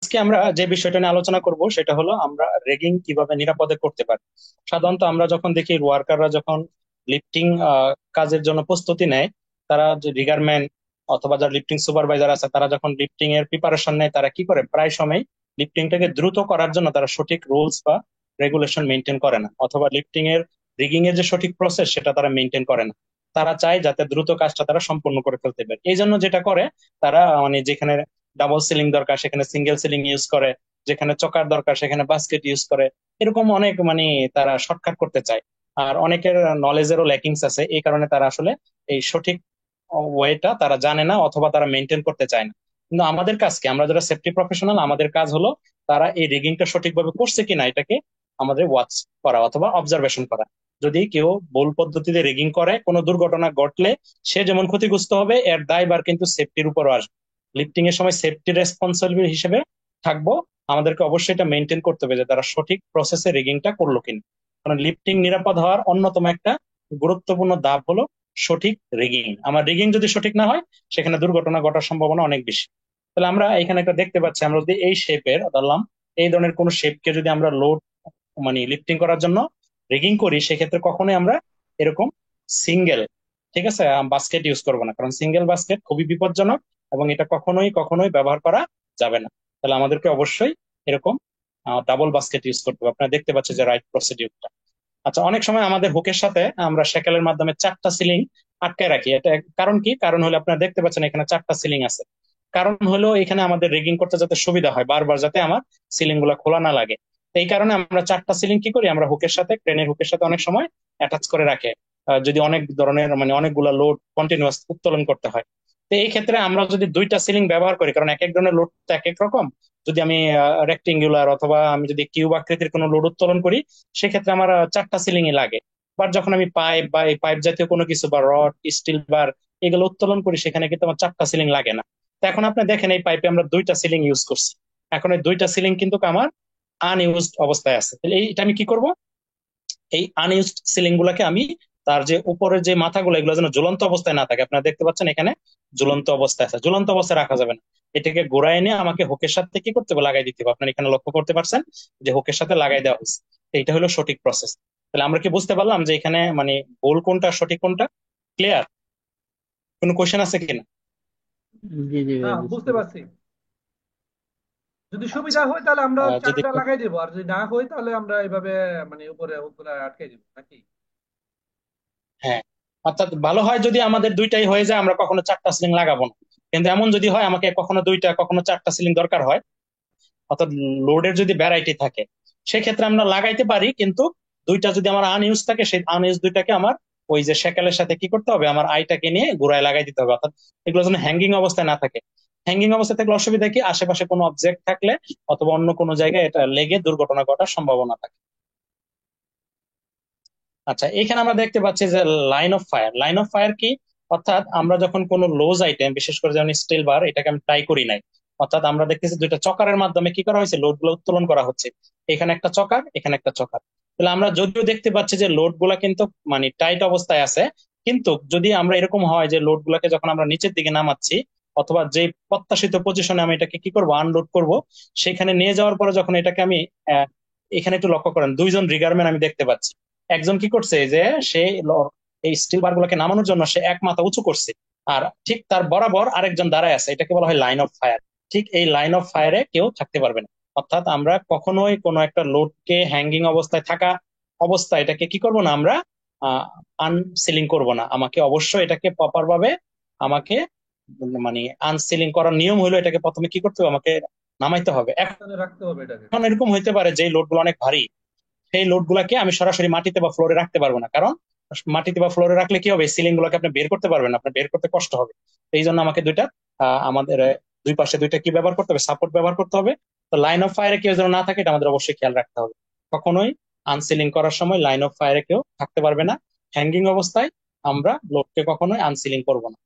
আজকে আমরা যে বিষয়টা নিয়ে আলোচনা করব সেটা হলো আমরা রেগিং কিভাবে নিরাপদে করতে পারি। সাধারণত আমরা যখন দেখি ওয়ার্কাররা যখন লিফটিং কাজের জন্য প্রস্তুতি নেয়, তারা যে রিগারম্যান অথবা যারা লিফটিং সুপারভাইজার আছে তারা যখন লিফটিং এর প্রিপারেশন নেয়, তারা কি করে প্রায় সময় লিফটিংটাকে দ্রুত করার জন্য তারা সঠিক রুলস বা রেগুলেশন মেনটেন করে না, অথবা লিফটিং এর রিগিং এর যে সঠিক প্রসেস সেটা তারা মেনটেন করে না। তারা চায় যাতে দ্রুত কাজটা তারা সম্পূর্ণ করে ফেলতে পারে, এই জন্য যেটা করে তারা মানে যেখানে ডাবল সিলিং দরকার সেখানে সিঙ্গেল সিলিং ইউজ করে, যেখানে চকার দরকার সেখানে বাস্কেট ইউজ করে। এরকম অনেক তারা শর্টকাট করতে চায়। আর অনেকের নলেজেরও ল্যাকিংস আছে, এই কারণে তারা আসলে এই সঠিক ওয়েটা তারা জানে না অথবা তারা মেনটেন করতে চায় না। কিন্তু আমাদের কাজ কি, আমরা যারা সেফটি প্রফেশনাল আমাদের কাজ হলো তারা এই রিগিংটা সঠিকভাবে করছে কিনা এটাকে আমাদের ওয়াচ করা অথবা অবজারভেশন করা। যদি কেউ ভুল পদ্ধতিতে রিগিং করে কোনো দুর্ঘটনা ঘটলে সে যেমন ক্ষতিগ্রস্ত হবে, এর দায়ভার কিন্তু সেফটির উপরও আসবে। লিফটিং এর সময় সেফটি রেসপন্সিবল হিসেবে থাকবো, আমাদেরকে অবশ্যই এটা মেনটেন করতে হবে যে তারা সঠিক প্রসেসে রিগিংটা করলো কিনা। কারণ লিফটিং নিরাপদ হওয়ার অন্যতম একটা গুরুত্বপূর্ণ ধাপ হলো সঠিক রিগিং। আমার রিগিং যদি সঠিক না হয় সেখানে দুর্ঘটনা ঘটার সম্ভাবনা অনেক বেশি। তাহলে আমরা এখানে একটা দেখতে পাচ্ছি, আমরা যদি এই শেপের ধরলাম, এই ধরনের কোন শেপকে যদি আমরা লোড লিফটিং করার জন্য রিগিং করি, সেক্ষেত্রে কখনোই আমরা এরকম সিঙ্গেল, ঠিক আছে, বাস্কেট ইউজ করবো না, কারণ সিঙ্গেল বাস্কেট খুবই বিপজ্জনক এবং এটা কখনোই কখনোই ব্যবহার করা যাবে না। তাহলে আমাদেরকে অবশ্যই এরকম ডাবল বাস্কেট ইউজ করতে হবে। আপনারা দেখতে পাচ্ছেন যে রাইট প্রসিডিউরটা। আচ্ছা, অনেক সময় আমাদের হুকের সাথে আমরা সেকেলের মাধ্যমে চারটা সিলিং আটকায় রাখি। এটা কারণ কি? কারণ হলো আপনারা দেখতে পাচ্ছেন এখানে চারটা সিলিং আছে। কারণ হলো এখানে আমাদের রিগিং করতে যাতে সুবিধা হয়, বারবার যাতে আমার সিলিং গুলা খোলা না লাগে। তো এই কারণে আমরা চারটা সিলিং কি করি, আমরা হুকের সাথে ক্রেনের হুকের সাথে অনেক সময় অ্যাটাচ করে রাখে, যদি অনেক ধরনের অনেকগুলা লোড কন্টিনিউয়াস উত্তোলন করতে হয়। তো এই ক্ষেত্রে আমরা যদি দুইটা সিলিং ব্যবহার করি, কারণ এক এক ধরনের লোড তো এক এক রকম, যদি আমি রেক্টেঙ্গুলার অথবা আমি যদি কিউব আকৃতির কোনো লোড উত্তোলন করি, সেক্ষেত্রে আমার চারটা সিলিং ই লাগে। বাট যখন আমি পাইপ বা এই পাইপ জাতীয় কোনো কিছু বা রড স্টিল বার এগুলো উত্তোলন করি, সেখানে কিন্তু আমার চারটা সিলিং লাগে না। তো এখন আপনি দেখেন এই পাইপে আমরা দুইটা সিলিং ইউজ করছি। এখন এই দুইটা সিলিং কিন্তু আমার আনইউজড অবস্থায় আছে। তাহলে এটা আমি কি করব, এই আনইউজড সিলিং গুলাকে আমি তার যে উপরের যে মাথাগুলো এগুলো যেন ঝুলন্ত অবস্থায় না থাকে, আপনারা দেখতে পাচ্ছেন এখানে ঝুলন্ত অবস্থায় আছে, ঝুলন্ত অবস্থায় রাখা যাবে না। এটাকে ঘোরায় এনে আমাকে হুকের সাথে কি করতে হবে, লাগাই দিতে হবে। আপনারা এখানে লক্ষ্য করতে পারছেন যে হুকের সাথে লাগাই দেওয়া হয়েছে। তো এটা হলো সঠিক প্রসেস। তাহলে আমরা কি বুঝতে পারলাম যে এখানে ভুল কোনটা সঠিক কোনটা? ক্লিয়ার? কোনো কোয়েশ্চেন আছে কিনা? জি জি না, ভাই, বুঝতে বুঝতে পারছি। পারছি। যদি আচ্ছা, সুবিধা হয় তাহলে আমরা যদি চারটা লাগাই দেবো, আর যদি না হয় তাহলে আমরা এইভাবে উপরে উপরে আটকে দেবো নাকি? হ্যাঁ, অর্থাৎ ভালো হয় যদি আমাদের দুইটাই হয়ে যায়, আমরা কখনো চারটা সিলিং লাগাবো না। কিন্তু এমন যদি হয় আমাকে কখনো দুইটা কখনো চারটা সিলিং দরকার হয়, অর্থাৎ লোডের যদি ভ্যারাইটি থাকে, সেক্ষেত্রে আমরা লাগাইতে পারি। কিন্তু দুইটা যদি আমার আনইউজ থাকে, সেই আনইউজ দুইটাকে আমার ওই যে সেকেলের সাথে কি করতে হবে, আমার আইটাকে নিয়ে ঘুরায় লাগাই দিতে হবে। অর্থাৎ এগুলো যেন হ্যাঙ্গিং অবস্থায় না থাকে। হ্যাঙ্গিং অবস্থায় থাকলে অসুবিধা কি, আশেপাশে কোনো অবজেক্ট থাকলে অথবা অন্য কোনো জায়গায় এটা লেগে দুর্ঘটনা ঘটার সম্ভাবনা থাকে। আচ্ছা, এখানে আমরা দেখতে পাচ্ছি যে line of fire. Line of fire কি? অর্থাৎ আমরা যখন কোনো লোজ আইটেম, বিশেষ করে যেমন স্টিল বার, এটাকে আমি ট্রাই করি নাই, অর্থাৎ আমরা দেখতেছি দুইটা চকারের মাধ্যমে কি করা হয়েছে, লোড গুলো উত্তোলন করা হচ্ছে। এখানে একটা চকার, এখানে একটা চকার। তাহলে আমরা যদিও দেখতে পাচ্ছি যে লোড গুলা কিন্তু টাইট অবস্থায় আছে, কিন্তু যদি আমরা এরকম হয় যে লোড গুলাকে যখন আমরা নিচের দিকে নামাচ্ছি অথবা যে প্রত্যাশিত পজিশনে আমি এটাকে কি করব, আনলোড করব, সেখানে নিয়ে যাওয়ার পরে যখন এটাকে আমি আহ, এখানে একটু লক্ষ্য করেন দুইজন রিগারম্যান আমি দেখতে পাচ্ছি। একজন কি করছে যে সে এই স্টিল বার গুলাকে নামানোর জন্য সে এক মাথা উঁচু করছে, আর ঠিক তার বরাবর আরেকজন দাঁড়ায় আছে, এটাকে বলা হয় লাইন অফ ফায়ার। ঠিক এই লাইন অফ ফায়ারে কেউ থাকতে পারবে না। অর্থাৎ আমরা কখনোই কোনো একটা লোডকে হ্যাঙ্গিং অবস্থায় থাকা অবস্থায় এটাকে কি করব না, আমরা আনসিলিং করব না। আমাকে অবশ্যই এটাকে প্রপার ভাবে আমাকে আনসিলিং করার নিয়ম হলো এটাকে প্রথমে কি করতে হবে, আমাকে নামাইতে হবে। তাহলে রাখতে হবে এটাকে। এখন এরকম হইতে পারে যে লোড গুলো অনেক ভারী, সেই লোড গুলাকে আমি সরাসরি মাটিতে বা ফ্লোরে রাখতে পারবো না, কারণ মাটিতে বা ফ্লোরে রাখলে কি হবে, সিলিং গুলোকে আপনি বের করতে পারবেন না, আপনার বের করতে কষ্ট হবে। তো এই জন্য আমাকে দুইটা আমাদের দুই পাশে দুইটা কি ব্যবহার করতে হবে, সাপোর্ট ব্যবহার করতে হবে। তো লাইন অফ ফায়ারে কেউ যেন না থাকে এটা আমাদের অবশ্যই খেয়াল রাখতে হবে। কখনোই আনসিলিং করার সময় লাইন অফ ফায়ারে কেউ থাকতে পারবে না। হ্যাঙ্গিং অবস্থায় আমরা লোডকে কখনোই আনসিলিং করবো না।